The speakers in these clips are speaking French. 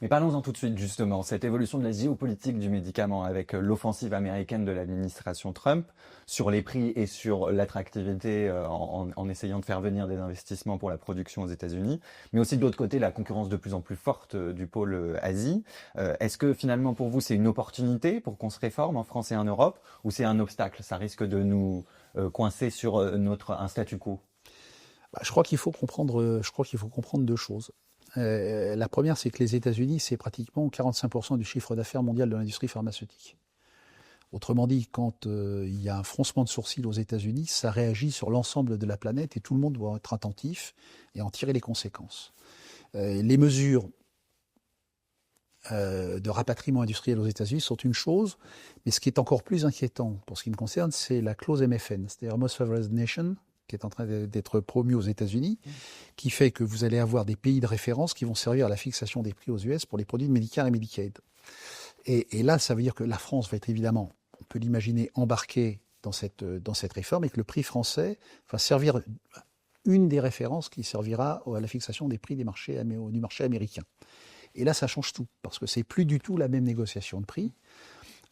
Mais parlons-en tout de suite, justement, cette évolution de la géopolitique du médicament avec l'offensive américaine de l'administration Trump sur les prix et sur l'attractivité en essayant de faire venir des investissements pour la production aux États-Unis, mais aussi de l'autre côté la concurrence de plus en plus forte du pôle Asie. Est-ce que finalement pour vous c'est une opportunité pour qu'on se réforme en France et en Europe ou c'est un obstacle? Ça risque de nous coincer sur un statu quo? Je crois qu'il faut comprendre deux choses. La première, c'est que les États-Unis, c'est pratiquement 45% du chiffre d'affaires mondial de l'industrie pharmaceutique. Autrement dit, quand il y a un froncement de sourcils aux États-Unis, ça réagit sur l'ensemble de la planète et tout le monde doit être attentif et en tirer les conséquences. Les mesures de rapatriement industriel aux États-Unis sont une chose, mais ce qui est encore plus inquiétant pour ce qui me concerne, c'est la clause MFN, c'est-à-dire Most Favored Nation, qui est en train d'être promu aux États-Unis, qui fait que vous allez avoir des pays de référence qui vont servir à la fixation des prix aux US pour les produits de Medicare et Medicaid. Et là, ça veut dire que la France va être évidemment, on peut l'imaginer, embarquée dans cette réforme et que le prix français va servir une des références qui servira à la fixation des prix du marché américain. Et là, ça change tout, parce que c'est plus du tout la même négociation de prix.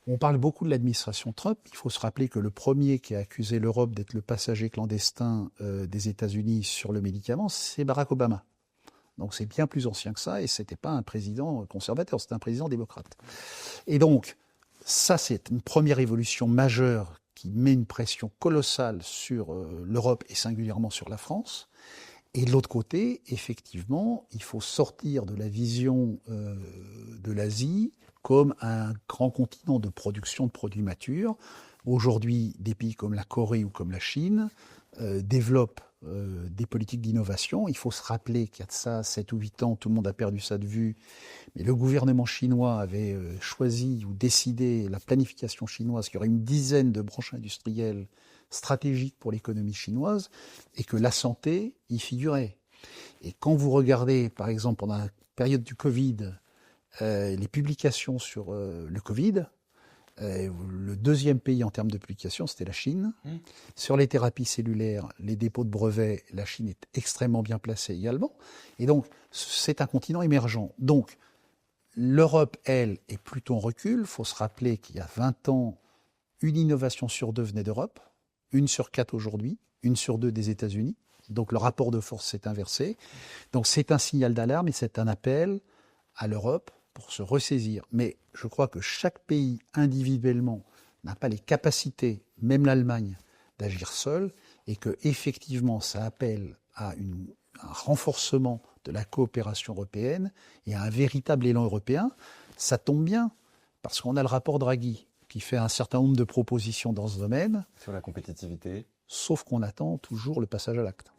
On parle beaucoup de l'administration Trump. Il faut se rappeler que le premier qui a accusé l'Europe d'être le passager clandestin des États-Unis sur le médicament, c'est Barack Obama. Donc c'est bien plus ancien que ça, et c'était pas un président conservateur, c'était un président démocrate. Et donc, ça c'est une première évolution majeure qui met une pression colossale sur l'Europe et singulièrement sur la France. Et de l'autre côté, effectivement, il faut sortir de la vision de l'Asie comme un grand continent de production de produits matures. Aujourd'hui, des pays comme la Corée ou comme la Chine développent des politiques d'innovation. Il faut se rappeler qu'il y a de ça 7 ou 8 ans, tout le monde a perdu ça de vue, mais le gouvernement chinois avait choisi ou décidé la planification chinoise, qu'il y aurait une dizaine de branches industrielles stratégiques pour l'économie chinoise, et que la santé y figurait. Et quand vous regardez, par exemple, pendant la période du Covid, les publications sur le Covid, le deuxième pays en termes de publications, c'était la Chine. Sur les thérapies cellulaires, les dépôts de brevets, la Chine est extrêmement bien placée également. Et donc, c'est un continent émergent. Donc, l'Europe, elle, est plutôt en recul. Il faut se rappeler qu'il y a 20 ans, une innovation sur 2 venait d'Europe, 1 sur 4 aujourd'hui, 1 sur 2 des États-Unis. Donc, le rapport de force s'est inversé. Donc, c'est un signal d'alarme et c'est un appel à l'Europe pour se ressaisir. Mais je crois que chaque pays individuellement n'a pas les capacités, même l'Allemagne, d'agir seul, et que effectivement ça appelle à un renforcement de la coopération européenne et à un véritable élan européen. Ça tombe bien, parce qu'on a le rapport Draghi qui fait un certain nombre de propositions dans ce domaine. Sur la compétitivité. Sauf qu'on attend toujours le passage à l'acte.